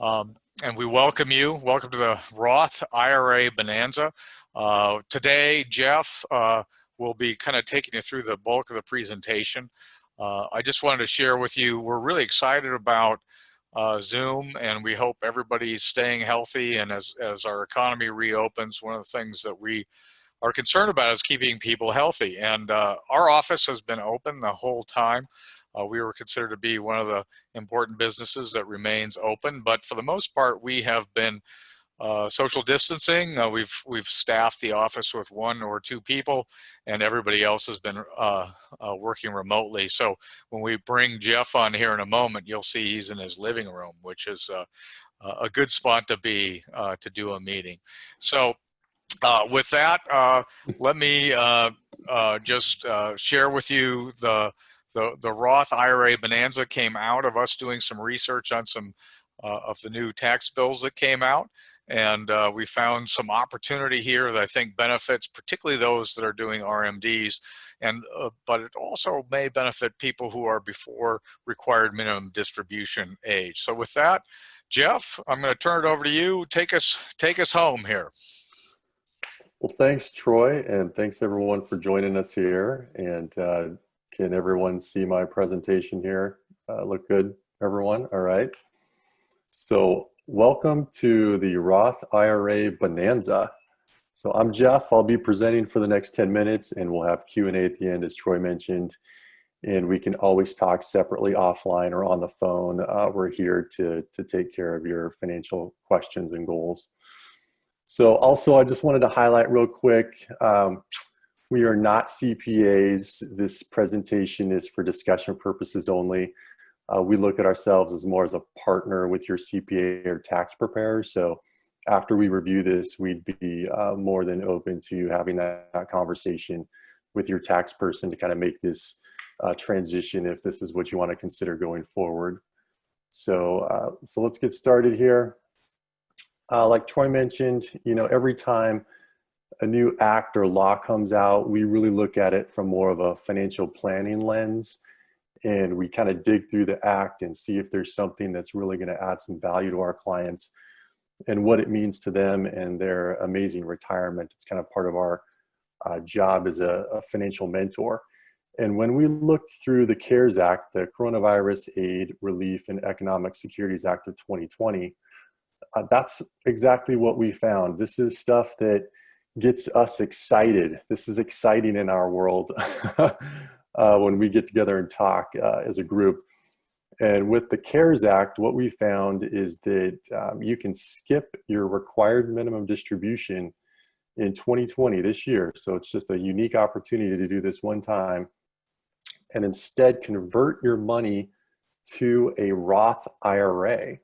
And we welcome you. Welcome to the Roth IRA Bonanza. Today, Jeff will be kind of taking you through the bulk of the presentation. I just wanted to share with you, we're really excited about Zoom, and we hope everybody's staying healthy. And as our economy reopens, one of the things that we are concerned about is keeping people healthy. And our office has been open the whole time. We were considered to be one of the important businesses that remains open, but for the most part, we have been social distancing. We've staffed the office with 1 or 2 people, and everybody else has been working remotely. So when we bring Jeff on here in a moment, you'll see he's in his living room, which is a good spot to be to do a meeting. So with that, let me just share with you the Roth IRA Bonanza came out of us doing some research on some of the new tax bills that came out. And we found some opportunity here that I think benefits particularly those that are doing RMDs, and but it also may benefit people who are before required minimum distribution age. So with that, Jeff, I'm going to turn it over to you. Take us home here. Well, thanks, Troy, and thanks everyone for joining us here. And can everyone see my presentation here? Look good, everyone? All right. So welcome to the Roth IRA Bonanza. So I'm Jeff. I'll be presenting for the next 10 minutes, and we'll have Q&A at the end, as Troy mentioned. And we can always talk separately offline or on the phone. We're here to take care of your financial questions and goals. So also, I just wanted to highlight real quick, we are not CPAs. This presentation is for discussion purposes only. We look at ourselves as more as a partner with your CPA or tax preparer. So after we review this, we'd be more than open to having that conversation with your tax person to kind of make this transition if this is what you want to consider going forward. So, so let's get started here. Like Troy mentioned, you know, every time a new act or law comes out, we really look at it from more of a financial planning lens, and we kind of dig through the act and see if there's something that's really going to add some value to our clients and what it means to them and their amazing retirement. It's kind of part of our job as a financial mentor. And when we looked through the CARES Act, the Coronavirus Aid, Relief, and Economic Securities Act of 2020, that's exactly what we found. This is stuff that gets us excited. This is exciting in our world when we get together and talk as a group. And with the CARES Act, what we found is that you can skip your required minimum distribution in 2020, this year. So it's just a unique opportunity to do this one time and instead convert your money to a Roth IRA.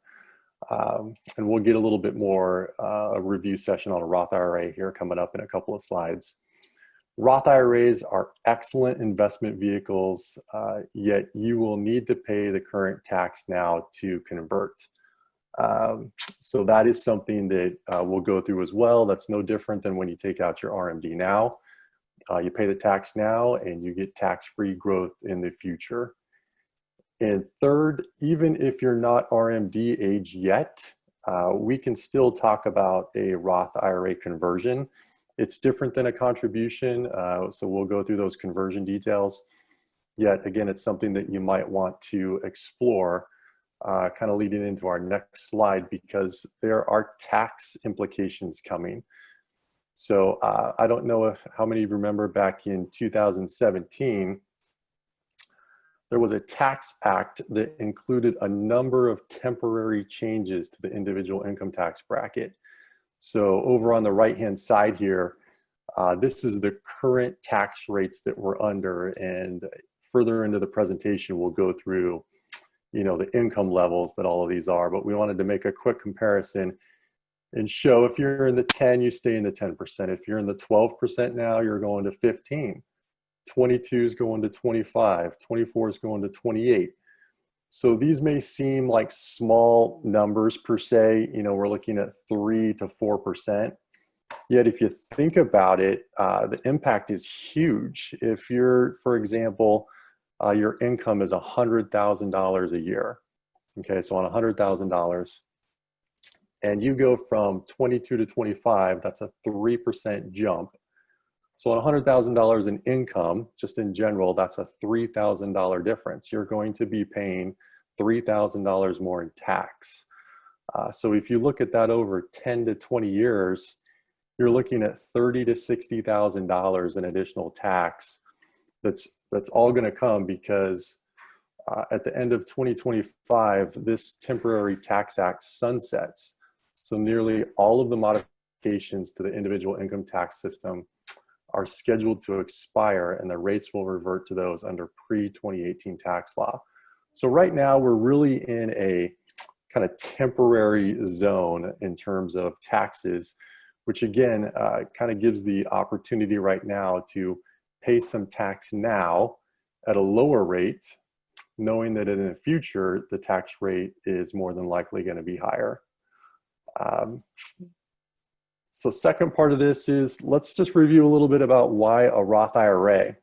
And we'll get a little bit more a review session on a Roth IRA here coming up in a couple of slides. Roth IRAs are excellent investment vehicles, yet you will need to pay the current tax now to convert. So that is something that we'll go through as well. That's no different than when you take out your RMD now. You pay the tax now and you get tax-free growth in the future. And third, even if you're not RMD age yet, we can still talk about a Roth IRA conversion. It's different than a contribution, so we'll go through those conversion details. Yet again, it's something that you might want to explore, kind of leading into our next slide, because there are tax implications coming. So I don't know how many of you remember back in 2017, there was a tax act that included a number of temporary changes to the individual income tax bracket. So over on the right-hand side here, this is the current tax rates that we're under, and further into the presentation, we'll go through, you know, the income levels that all of these are, but we wanted to make a quick comparison and show if you're in the 10, you stay in the 10%. If you're in the 12% now, you're going to 15. 22 is going to 25, 24 is going to 28. So these may seem like small numbers per se, you know, we're looking at 3 to 4%. Yet if you think about it, the impact is huge. If you're, for example, your income is $100,000 a year. Okay, so on $100,000, and you go from 22 to 25, that's a 3% jump. So on $100,000 in income, just in general, that's a $3,000 difference. You're going to be paying $3,000 more in tax. So if you look at that over 10 to 20 years, you're looking at $30,000 to $60,000 in additional tax. That's all going to come because at the end of 2025, this temporary tax act sunsets. So nearly all of the modifications to the individual income tax system are scheduled to expire, and the rates will revert to those under pre-2018 tax law. So right now we're really in a kind of temporary zone in terms of taxes, which again kind of gives the opportunity right now to pay some tax now at a lower rate, knowing that in the future the tax rate is more than likely going to be higher. So second part of this is, let's just review a little bit about why a Roth IRA.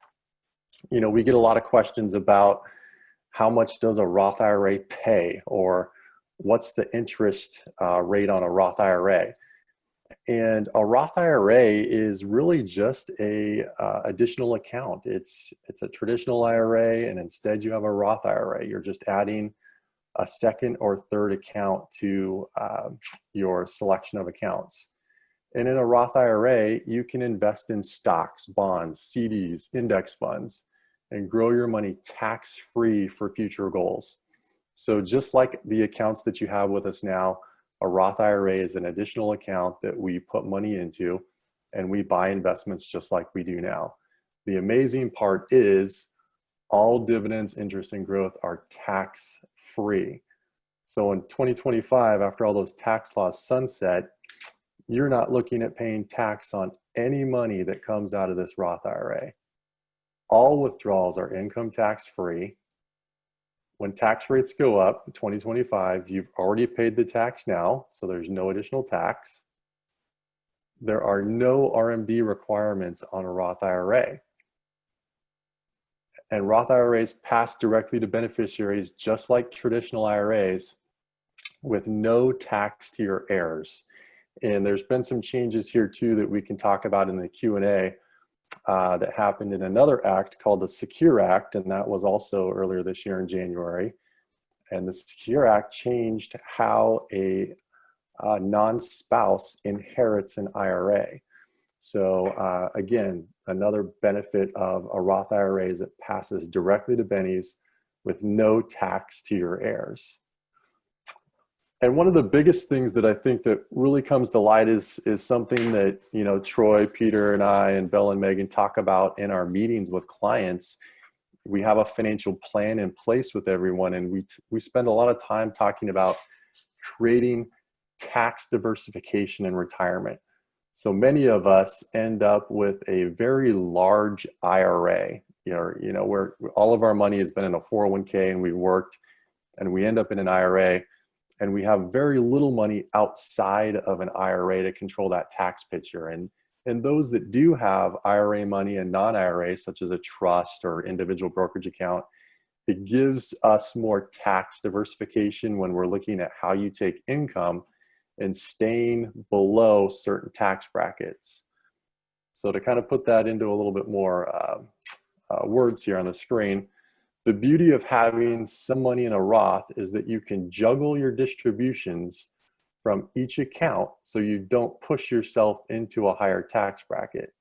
You know, we get a lot of questions about how much does a Roth IRA pay, or what's the interest rate on a Roth IRA. And a Roth IRA is really just a additional account. It's a traditional IRA, and instead you have a Roth IRA. You're just adding a second or third account to your selection of accounts. And in a Roth IRA, you can invest in stocks, bonds, CDs, index funds, and grow your money tax-free for future goals. So just like the accounts that you have with us now, a Roth IRA is an additional account that we put money into, and we buy investments just like we do now. The amazing part is all dividends, interest, and growth are tax-free. So in 2025, after all those tax laws sunset, you're not looking at paying tax on any money that comes out of this Roth IRA. All withdrawals are income tax-free. When tax rates go up in 2025, you've already paid the tax now, so there's no additional tax. There are no RMD requirements on a Roth IRA. And Roth IRAs pass directly to beneficiaries just like traditional IRAs, with no tax to your heirs. And there's been some changes here too that we can talk about in the Q&A that happened in another act called the Secure Act, and that was also earlier this year in January. And the Secure Act changed how a non-spouse inherits an IRA. So again, another benefit of a Roth IRA is it passes directly to bennies with no tax to your heirs. And one of the biggest things that I think that really comes to light is something that, you know, Troy, Peter, and I, and Belle and Megan talk about in our meetings with clients. We have a financial plan in place with everyone, and we spend a lot of time talking about creating tax diversification in retirement. So many of us end up with a very large IRA, you know, where all of our money has been in a 401k, and we worked, and we end up in an IRA. And we have very little money outside of an IRA to control that tax picture. And those that do have IRA money and non-IRA, such as a trust or individual brokerage account, it gives us more tax diversification when we're looking at how you take income and staying below certain tax brackets. So to kind of put that into a little bit more words here on the screen, the beauty of having some money in a Roth is that you can juggle your distributions from each account so you don't push yourself into a higher tax bracket.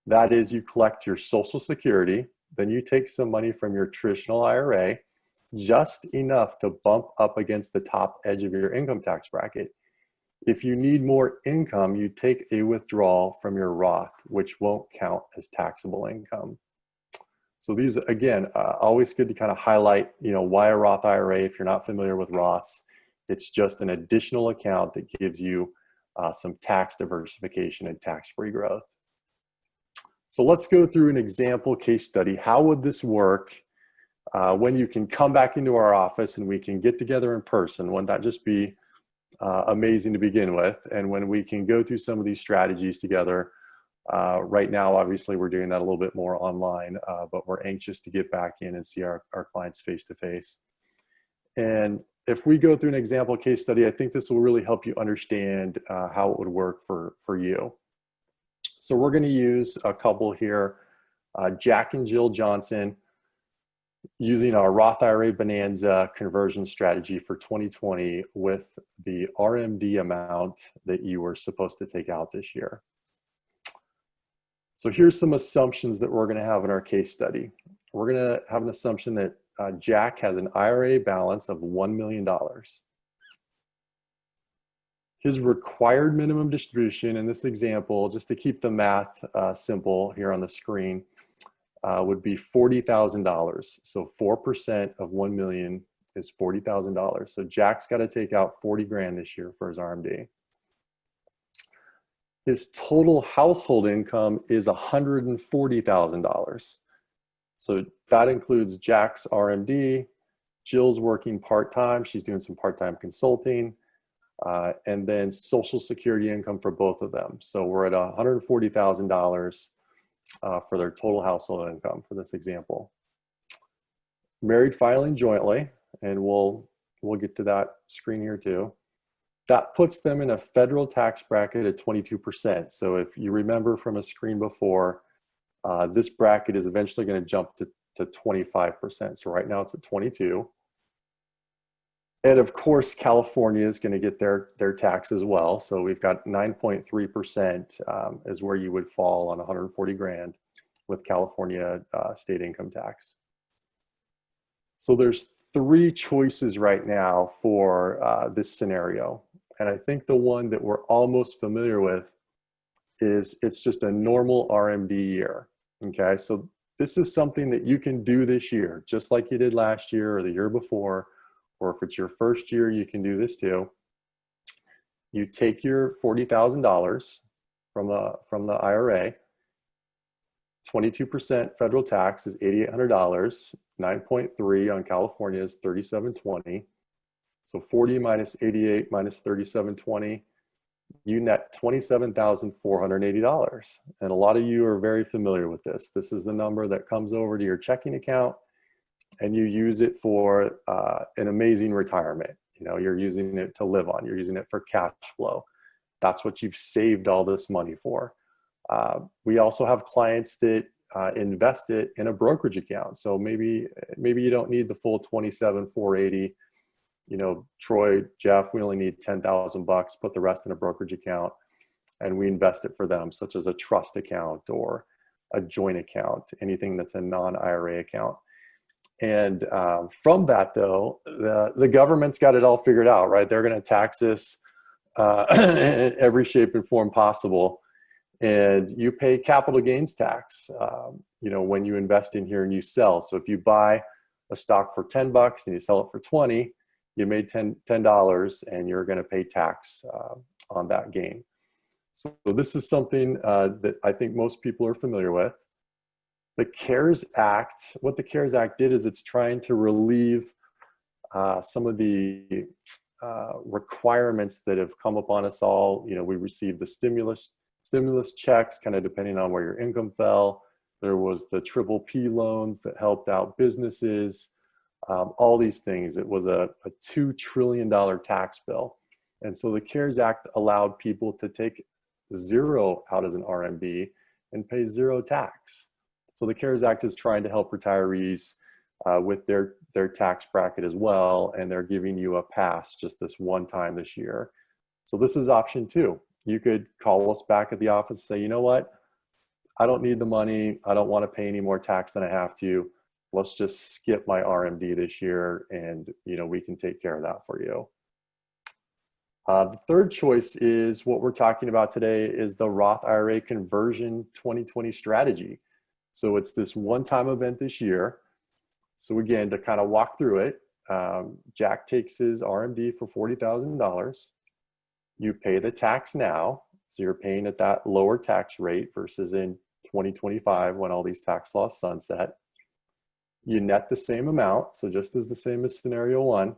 That is, you collect your Social Security, then you take some money from your traditional IRA, just enough to bump up against the top edge of your income tax bracket. If you need more income, you take a withdrawal from your Roth, which won't count as taxable income. So these, again, always good to kind of highlight, you know, why a Roth IRA. If you're not familiar with Roths, it's just an additional account that gives you some tax diversification and tax-free growth. So let's go through an example case study. How would this work when you can come back into our office and we can get together in person? Wouldn't that just be amazing to begin with? And when we can go through some of these strategies together. Right now, obviously, we're doing that a little bit more online, but we're anxious to get back in and see our clients face to face. And if we go through an example case study, I think this will really help you understand how it would work for you. So we're going to use a couple here, Jack and Jill Johnson, using our Roth IRA Bonanza conversion strategy for 2020 with the RMD amount that you were supposed to take out this year. So here's some assumptions that we're going to have in our case study. We're going to have an assumption that Jack has an IRA balance of $1 million. His required minimum distribution in this example, just to keep the math simple here on the screen, would be $40,000. So 4% of 1 million is $40,000. So Jack's got to take out 40 grand this year for his RMD. His total household income is $140,000. So that includes Jack's RMD, Jill's working part-time, she's doing some part-time consulting, and then Social Security income for both of them. So we're at $140,000 for their total household income for this example. Married filing jointly, and we'll get to that screen here too. That puts them in a federal tax bracket at 22%. So if you remember from a screen before, this bracket is eventually going to jump to 25%. So right now it's at 22. And of course, California is going to get their tax as well. So we've got 9.3% is where you would fall on 140 grand with California state income tax. So there's three choices right now for this scenario. And I think the one that we're all most familiar with is it's just a normal RMD year. Okay, so this is something that you can do this year, just like you did last year or the year before. Or if it's your first year, you can do this too. You take your $40,000 from the IRA, 22% federal tax is $8,800, 9.3 on California is $3,720. So 40 minus 88 minus $3,720, you net $27,480. And a lot of you are very familiar with this. This is the number that comes over to your checking account, and you use it for an amazing retirement. You know, you're using it to live on. You're using it for cash flow. That's what you've saved all this money for. We also have clients that invest it in a brokerage account. So maybe you don't need the full 27,480. You know, Troy, Jeff, we only need 10,000 bucks. Put the rest in a brokerage account, and we invest it for them, such as a trust account or a joint account, anything that's a non-IRA account. And from that, though, the government's got it all figured out, right? They're going to tax us in every shape and form possible. And you pay capital gains tax, you know, when you invest in here and you sell. So if you buy a stock for 10 bucks and you sell it for 20, you made $10 and you're going to pay tax on that gain. So this is something that I think most people are familiar with. The CARES Act, what the CARES Act did is it's trying to relieve some of the requirements that have come upon us all. You know, we received the stimulus checks, kind of depending on where your income fell. There was the PPP loans that helped out businesses, all these things. It was a $2 trillion tax bill. And so the CARES Act allowed people to take zero out as an RMD and pay zero tax. So the CARES Act is trying to help retirees with their tax bracket as well, and they're giving you a pass just this one time this year. So this is option two. You could call us back at the office and say, you know what, I don't need the money. I don't want to pay any more tax than I have to. Let's just skip my RMD this year, and you know, we can take care of that for you. The third choice is what we're talking about today is the Roth IRA Conversion 2020 strategy. So it's this one-time event this year. So again, to kind of walk through it, Jack takes his RMD for $40,000. You pay the tax now. So you're paying at that lower tax rate versus in 2025 when all these tax laws sunset. You net the same amount. So just as the same as scenario one.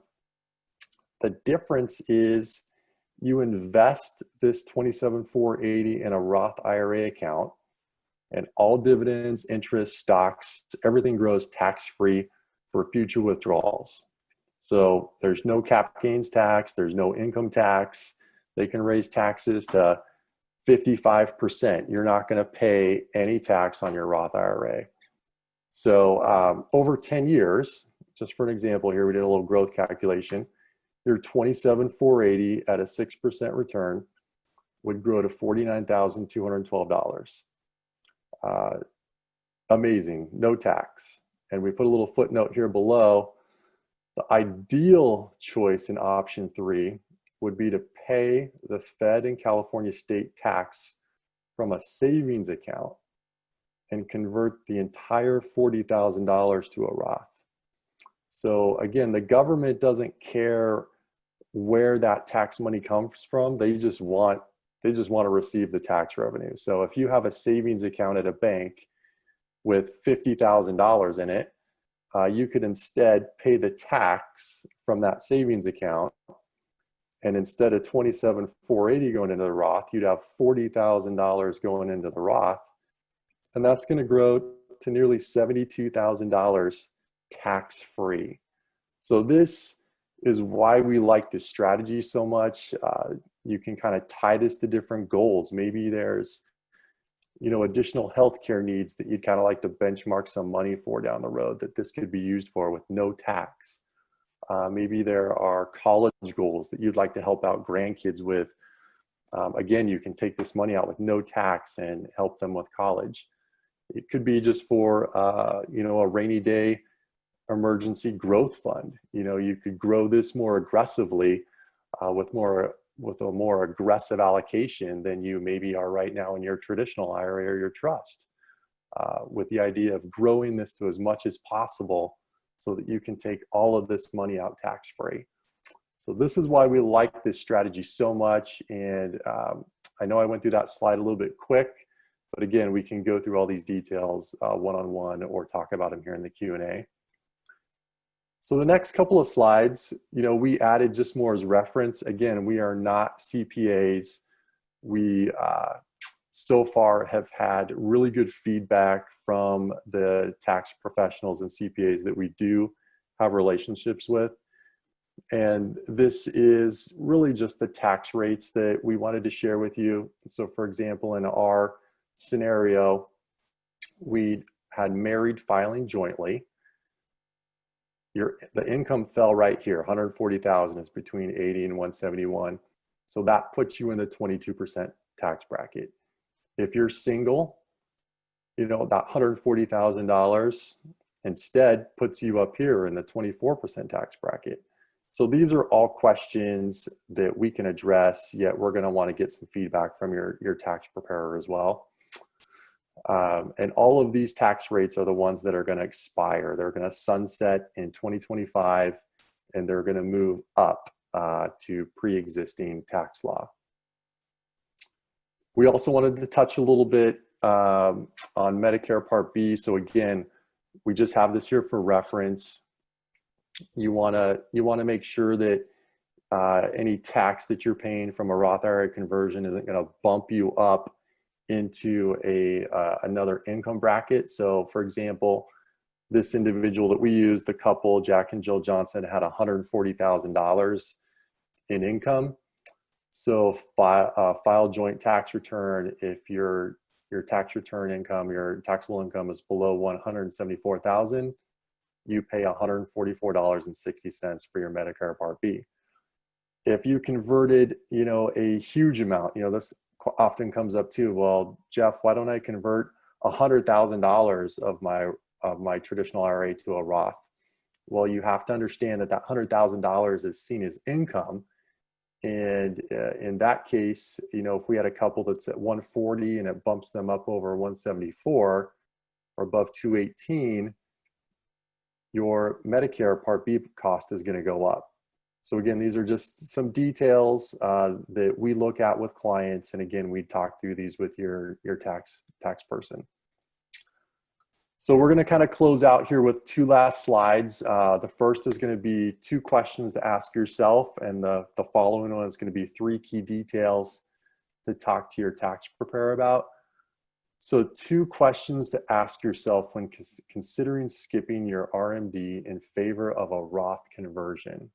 The difference is you invest this $27,480 in a Roth IRA account, and all dividends, interest, stocks, everything grows tax-free for future withdrawals. So there's no cap gains tax, there's no income tax. They can raise taxes to 55%. You're not going to pay any tax on your Roth IRA. So over 10 years, just for an example here, we did a little growth calculation. Your 27,480 at a 6% return would grow to $49,212. Amazing, no tax. And we put a little footnote here below. The ideal choice in option 3 would be to pay the Fed and California state tax from a savings account and convert the entire $40,000 to a Roth. So again, the government doesn't care where that tax money comes from. They just want to receive the tax revenue. So if you have a savings account at a bank with $50,000 in it, you could instead pay the tax from that savings account. And instead of $27,480 going into the Roth, you'd have $40,000 going into the Roth. And that's going to grow to nearly $72,000 tax-free. So this is why we like this strategy so much. You can kind of tie this to different goals. Maybe there's, additional healthcare needs that you'd kind of like to benchmark some money for down the road that this could be used for with no tax. Maybe there are college goals that you'd like to help out grandkids with. Again, you can take this money out with no tax and help them with college. It could be just for, a rainy day emergency growth fund. You could grow this more aggressively with a more aggressive allocation than you maybe are right now in your traditional IRA or your trust, with the idea of growing this to as much as possible so that you can take all of this money out tax-free. So this is why we like this strategy so much. And I know I went through that slide a little bit quick, but again, we can go through all these details one-on-one or talk about them here in the Q&A. So the next couple of slides, we added just more as reference. Again, we are not CPAs. We so far have had really good feedback from the tax professionals and CPAs that we do have relationships with. And this is really just the tax rates that we wanted to share with you. So for example, in our scenario, we had married filing jointly. The income fell right here, 140,000 is between 80 and 171. So that puts you in the 22% tax bracket. If you're single, that $140,000 instead puts you up here in the 24% tax bracket. So these are all questions that we can address, yet we're going to want to get some feedback from your tax preparer as well. And all of these tax rates are the ones that are going to expire. They're going to sunset in 2025, and they're going to move up to pre-existing tax law. We also wanted to touch a little bit on Medicare Part B. So again, we just have this here for reference. You want to make sure that any tax that you're paying from a Roth IRA conversion isn't going to bump you up into another income bracket. So for example, this individual that we use, the couple, Jack and Jill Johnson, had $140,000 in income. So file joint tax return. If your tax return income, your taxable income is below $174,000, you pay $144.60 for your Medicare Part B. If you converted, a huge amount, this often comes up too. Well, Jeff, why don't I convert $100,000 of my traditional IRA to a Roth? Well, you have to understand that $100,000 is seen as income. And in that case, if we had a couple that's at 140 and it bumps them up over 174 or above 218, your Medicare Part B cost is going to go up. So again, these are just some details that we look at with clients. And again, we talk through these with your tax person. So we're going to kind of close out here with two last slides. The first is going to be 2 questions to ask yourself. And the following one is going to be 3 key details to talk to your tax preparer about. So 2 questions to ask yourself when considering skipping your RMD in favor of a Roth conversion.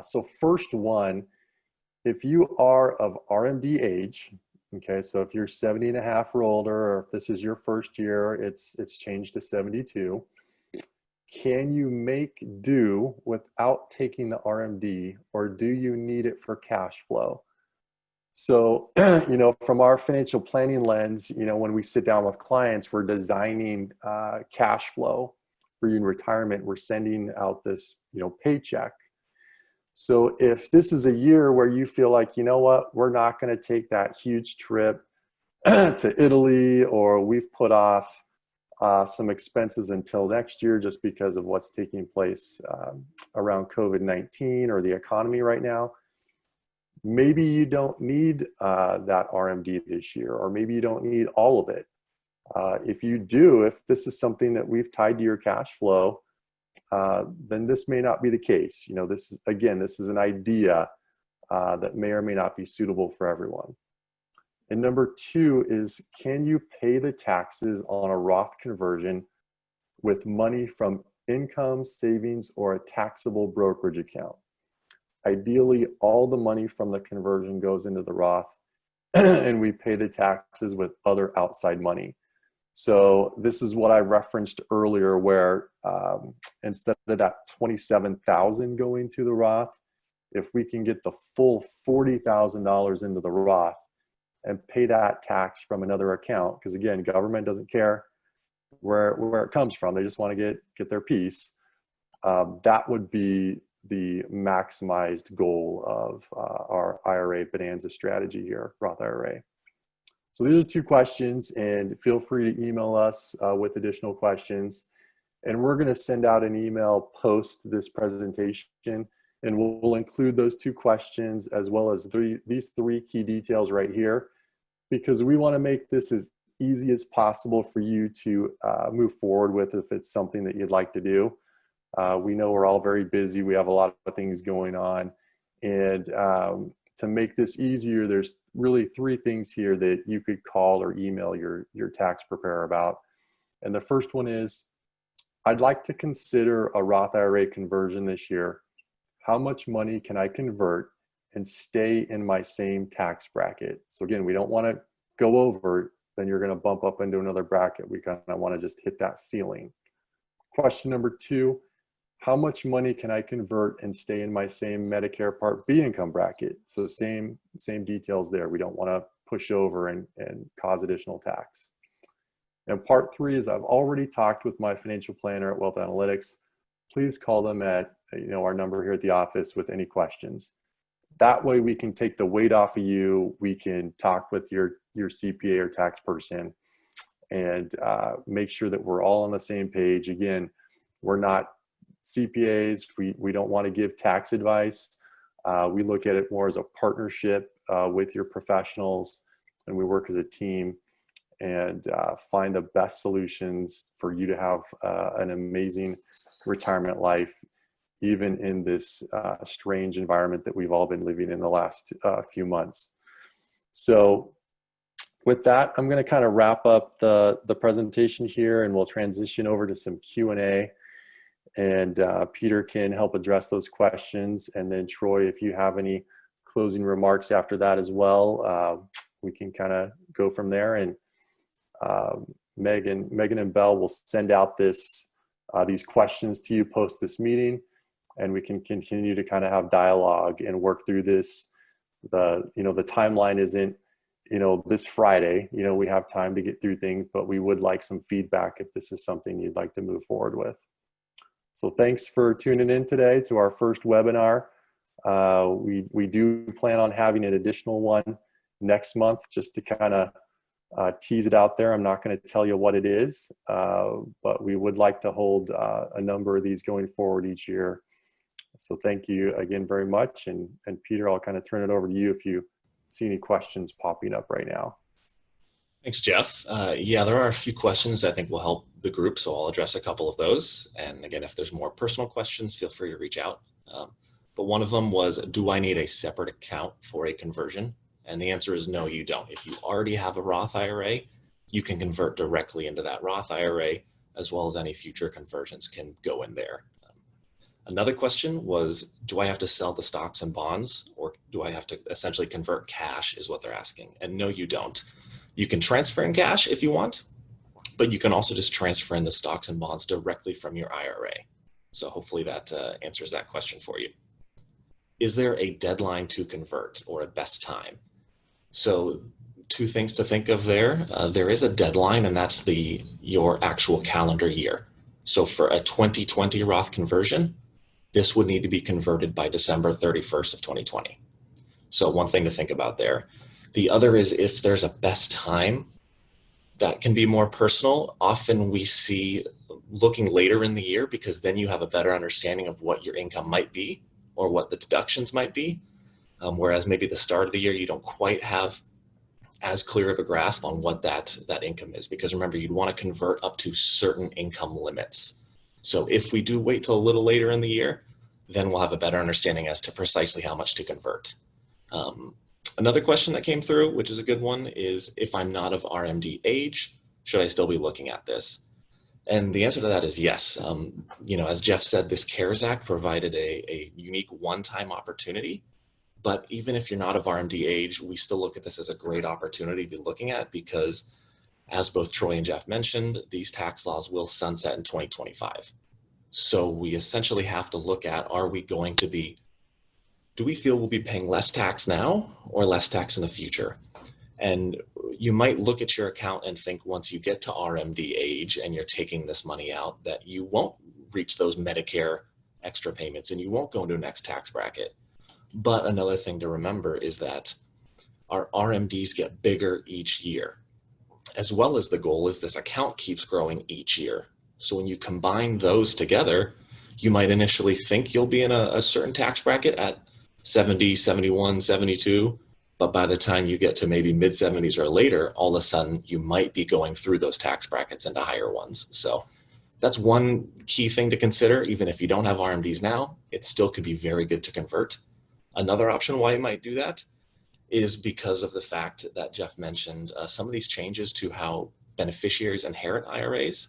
So first one, if you are of RMD age, okay, so if you're 70 and a half or older, or if this is your first year, it's changed to 72, can you make do without taking the RMD, or do you need it for cash flow? So, from our financial planning lens, when we sit down with clients, we're designing cash flow for you in retirement. We're sending out this, paycheck. So if this is a year where you feel like, you know what, we're not going to take that huge trip to Italy, or we've put off some expenses until next year just because of what's taking place around COVID-19 or the economy right now, maybe you don't need that RMD this year, or maybe you don't need all of it. If you do, if this is something that we've tied to your cash flow, then this may not be the case. This is an idea that may or may not be suitable for everyone. And number 2 is, can you pay the taxes on a Roth conversion with money from income, savings, or a taxable brokerage account? Ideally, all the money from the conversion goes into the Roth and we pay the taxes with other outside money. So this is what I referenced earlier, where instead of that $27,000 going to the Roth, if we can get the full $40,000 into the Roth and pay that tax from another account, because again, government doesn't care where it comes from. They just want to get their piece. That would be the maximized goal of our IRA Bonanza strategy here, Roth IRA. So these are 2 questions, and feel free to email us with additional questions. And we're going to send out an email post this presentation, and we'll include those 2 questions as well as these 3 key details right here, because we want to make this as easy as possible for you to move forward with if it's something that you'd like to do. We know we're all very busy. We have a lot of things going on. And to make this easier, there's really 3 things here that you could call or email your tax preparer about. And the first one is, I'd like to consider a Roth IRA conversion this year. How much money can I convert and stay in my same tax bracket? So again, we don't want to go over, then you're going to bump up into another bracket. We kind of want to just hit that ceiling. Question number 2, how much money can I convert and stay in my same Medicare Part B income bracket? So same details there. We don't want to push over and cause additional tax. And part 3 is, I've already talked with my financial planner at Wealth Analytics. Please call them at our number here at the office with any questions. That way we can take the weight off of you. We can talk with your CPA or tax person and make sure that we're all on the same page. Again, we're not CPAs. We don't want to give tax advice. We look at it more as a partnership with your professionals, and we work as a team and find the best solutions for you to have an amazing retirement life, even in this strange environment that we've all been living in the last few months. So with that, I'm going to kind of wrap up the presentation here, and we'll transition over to some Q&A. And Peter can help address those questions. And then Troy, if you have any closing remarks after that as well, we can kind of go from there. And Megan and Belle will send out these questions to you post this meeting, and we can continue to kind of have dialogue and work through this. The timeline isn't, this Friday, we have time to get through things, but we would like some feedback if this is something you'd like to move forward with. So thanks for tuning in today to our first webinar. We do plan on having an additional one next month, just to kind of tease it out there. I'm not going to tell you what it is, but we would like to hold a number of these going forward each year. So thank you again very much. And Peter, I'll kind of turn it over to you if you see any questions popping up right now. Thanks, Jeff. Yeah, there are a few questions I think will help the group, so I'll address a couple of those. And again, if there's more personal questions, feel free to reach out. But one of them was, do I need a separate account for a conversion? And the answer is no, you don't. If you already have a Roth IRA, you can convert directly into that Roth IRA, as well as any future conversions can go in there. Another question was, do I have to sell the stocks and bonds, or do I have to essentially convert cash, is what they're asking. And no, you don't. You can transfer in cash if you want, but you can also just transfer in the stocks and bonds directly from your IRA. So hopefully that answers that question for you. Is there a deadline to convert or a best time? So two things to think of there. There is a deadline, and that's your actual calendar year. So for a 2020 Roth conversion, this would need to be converted by December 31st of 2020. So one thing to think about there. The other is if there's a best time, that can be more personal. Often we see looking later in the year, because then you have a better understanding of what your income might be or what the deductions might be. Whereas maybe the start of the year, you don't quite have as clear of a grasp on what that income is, because remember, you'd want to convert up to certain income limits. So if we do wait till a little later in the year, then we'll have a better understanding as to precisely how much to convert. Another question that came through, which is a good one, is if I'm not of RMD age, should I still be looking at this? And the answer to that is yes. As Jeff said, this CARES Act provided a unique one-time opportunity. But even if you're not of RMD age, we still look at this as a great opportunity to be looking at, because as both Troy and Jeff mentioned, these tax laws will sunset in 2025. So we essentially have to look at, do we feel we'll be paying less tax now or less tax in the future? And you might look at your account and think once you get to RMD age and you're taking this money out, that you won't reach those Medicare extra payments and you won't go into a next tax bracket. But another thing to remember is that our RMDs get bigger each year, as well as the goal is this account keeps growing each year. So when you combine those together, you might initially think you'll be in a certain tax bracket at 70, 71, 72, but by the time you get to maybe mid 70s or later, all of a sudden you might be going through those tax brackets into higher ones. So that's one key thing to consider. Even if you don't have RMDs now, it still could be very good to convert. Another option why you might do that is because of the fact that Jeff mentioned some of these changes to how beneficiaries inherit IRAs.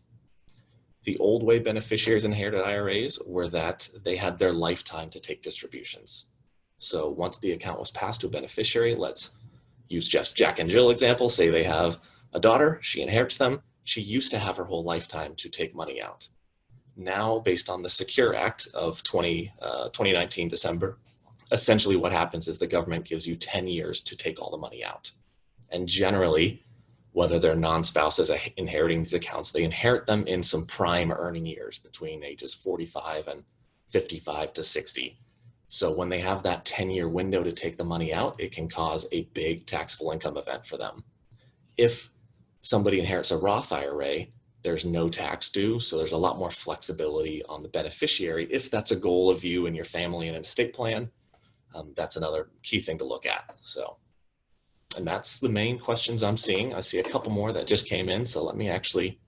The old way beneficiaries inherited IRAs were that they had their lifetime to take distributions. So once the account was passed to a beneficiary, let's use Jeff's Jack and Jill example, say they have a daughter, she inherits them, she used to have her whole lifetime to take money out. Now, based on the Secure Act of 2019 December, essentially what happens is the government gives you 10 years to take all the money out. And generally, whether they're non-spouses inheriting these accounts, they inherit them in some prime earning years between ages 45 and 55 to 60. So when they have that 10-year window to take the money out, it can cause a big taxable income event for them. If somebody inherits a Roth IRA, there's no tax due, so there's a lot more flexibility on the beneficiary. If that's a goal of you and your family and an estate plan, that's another key thing to look at. So, and that's the main questions I'm seeing. I see a couple more that just came in, so let me actually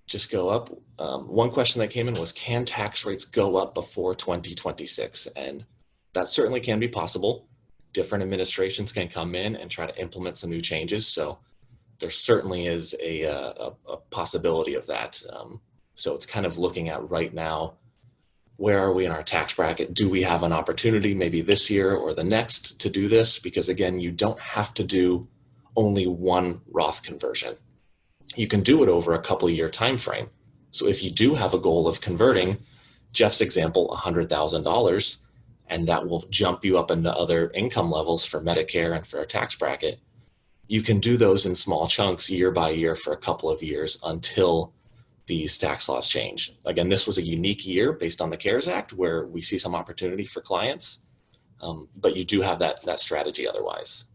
just go up. One question that came in was, can tax rates go up before 2026? And that certainly can be possible. Different administrations can come in and try to implement some new changes. So there certainly is a possibility of that. So it's kind of looking at right now, where are we in our tax bracket? Do we have an opportunity maybe this year or the next to do this? Because again, you don't have to do only one Roth conversion. You can do it over a couple of year time frame. So if you do have a goal of converting, Jeff's example, $100,000, and that will jump you up into other income levels for Medicare and for a tax bracket, you can do those in small chunks year by year for a couple of years until these tax laws change. Again, this was a unique year based on the CARES Act where we see some opportunity for clients, but you do have that strategy otherwise.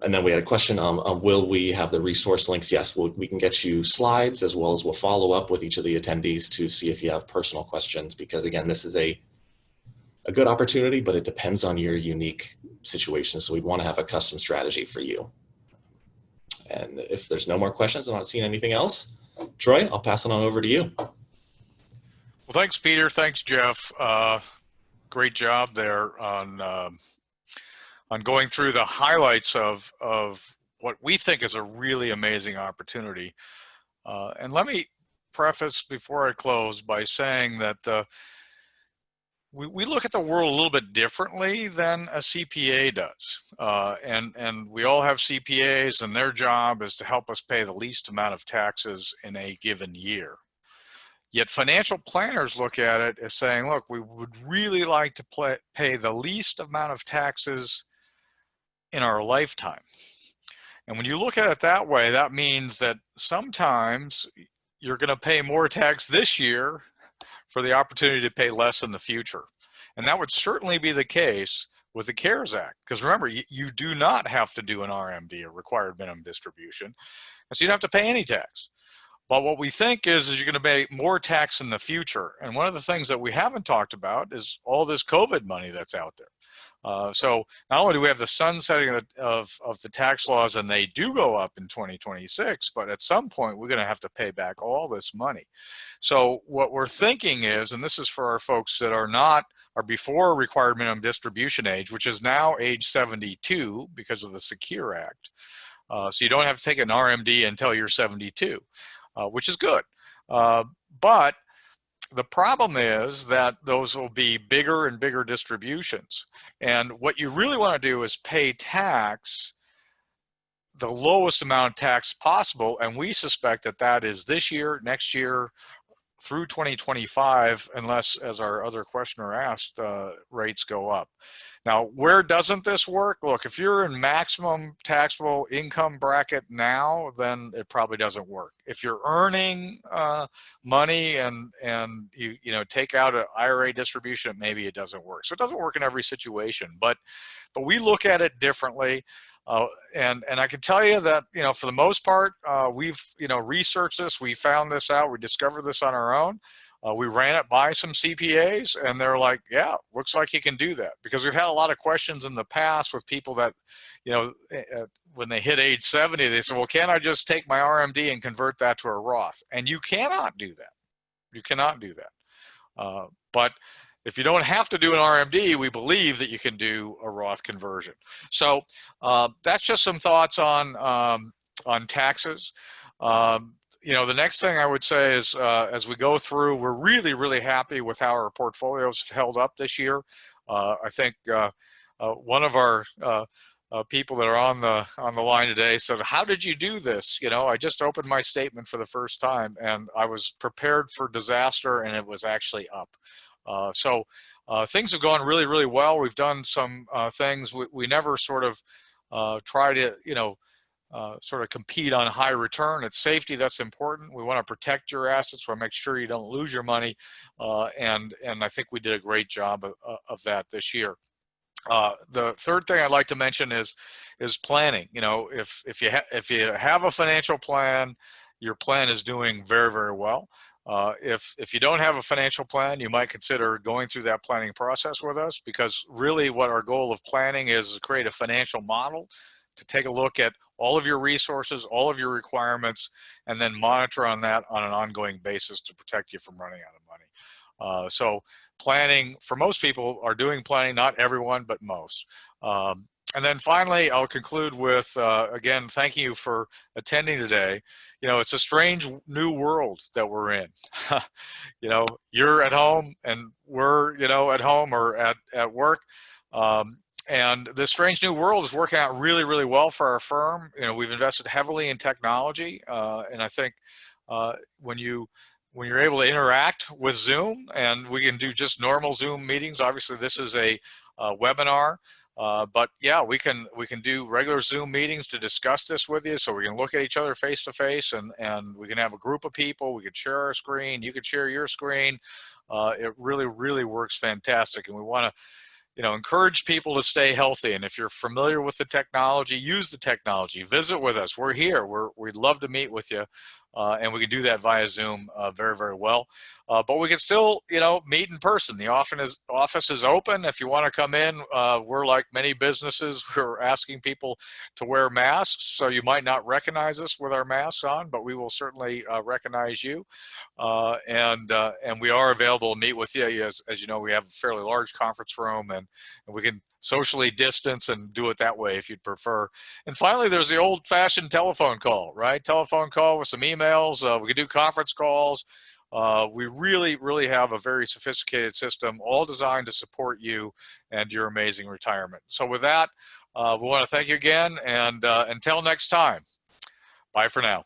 And then we had a question on will we have the resource links? Yes, we can get you slides, as well as we'll follow up with each of the attendees to see if you have personal questions, because again, this is a good opportunity, but it depends on your unique situation. So we want to have a custom strategy for you. And if there's no more questions, I'm not seeing anything else. Troy, I'll pass it on over to you. Well, thanks, Peter. Thanks, Jeff. Great job there on going through the highlights of what we think is a really amazing opportunity. And let me preface before I close by saying that we look at the world a little bit differently than a CPA does. And we all have CPAs, and their job is to help us pay the least amount of taxes in a given year. Yet financial planners look at it as saying, look, we would really like to pay the least amount of taxes in our lifetime. And when you look at it that way, that means that sometimes you're going to pay more tax this year for the opportunity to pay less in the future. And that would certainly be the case with the CARES Act. Because remember, you do not have to do an RMD, a required minimum distribution. And so you don't have to pay any tax. But what we think is you're going to pay more tax in the future. And one of the things that we haven't talked about is all this COVID money that's out there. So not only do we have the sunsetting of the tax laws, and they do go up in 2026, but at some point we're going to have to pay back all this money. So what we're thinking is, and this is for our folks that are before required minimum distribution age, which is now age 72 because of the Secure Act. So you don't have to take an RMD until you're 72. Which is good. But the problem is that those will be bigger and bigger distributions. And what you really want to do is pay tax, the lowest amount of tax possible. And we suspect that that is this year, next year, through 2025, unless, as our other questioner asked, rates go up. Now, where doesn't this work? Look, if you're in maximum taxable income bracket now, then it probably doesn't work. If you're earning money and you take out an IRA distribution, maybe it doesn't work. So it doesn't work in every situation, but we look at it differently. And I can tell you that, for the most part, we've, researched this, we found this out, we discovered this on our own. We ran it by some CPAs, and they're like, yeah, looks like you can do that. Because we've had a lot of questions in the past with people that, when they hit age 70, they say, well, can't I just take my RMD and convert that to a Roth? And you cannot do that. You cannot do that. But if you don't have to do an RMD, we believe that you can do a Roth conversion. So that's just some thoughts on taxes. The next thing I would say is as we go through, we're really, really happy with how our portfolios have held up this year. I think one of our people that are on the line today said, how did you do this? I just opened my statement for the first time, and I was prepared for disaster, and it was actually up. So things have gone really, really well. We've done some things. We never sort of try to, sort of compete on high return. It's safety that's important. We want to protect your assets. We want to make sure you don't lose your money. And I think we did a great job of that this year. The third thing I'd like to mention is planning. If you have a financial plan, your plan is doing very, very well. If you don't have a financial plan, you might consider going through that planning process with us, because really what our goal of planning is to create a financial model to take a look at all of your resources, all of your requirements, and then monitor on that on an ongoing basis to protect you from running out of money. So planning, for most people are doing planning, not everyone, but most. And then finally, I'll conclude with, again, thanking you for attending today. It's a strange new world that we're in. You're at home and we're, at home or at work. And this strange new world is working out really, really well for our firm. We've invested heavily in technology. And I think when you're able to interact with Zoom, and we can do just normal Zoom meetings, obviously this is a webinar. But yeah, we can do regular Zoom meetings to discuss this with you, so we can look at each other face to face, and we can have a group of people. We can share our screen. You can share your screen. It really, really works fantastic, and we want to encourage people to stay healthy. And if you're familiar with the technology, use the technology. Visit with us. We're here. We'd love to meet with you. and we can do that via Zoom very, very well. But we can still, meet in person. The office is open. If you want to come in, we're like many businesses. We're asking people to wear masks, so you might not recognize us with our masks on, but we will certainly recognize you. And we are available to meet with you. As you know, we have a fairly large conference room, and we can socially distance and do it that way if you'd prefer. And finally, there's the old-fashioned telephone call, right? Telephone call with some emails. We can do conference calls. We really, really have a very sophisticated system, all designed to support you and your amazing retirement. So with that, we want to thank you again, and until next time, bye for now.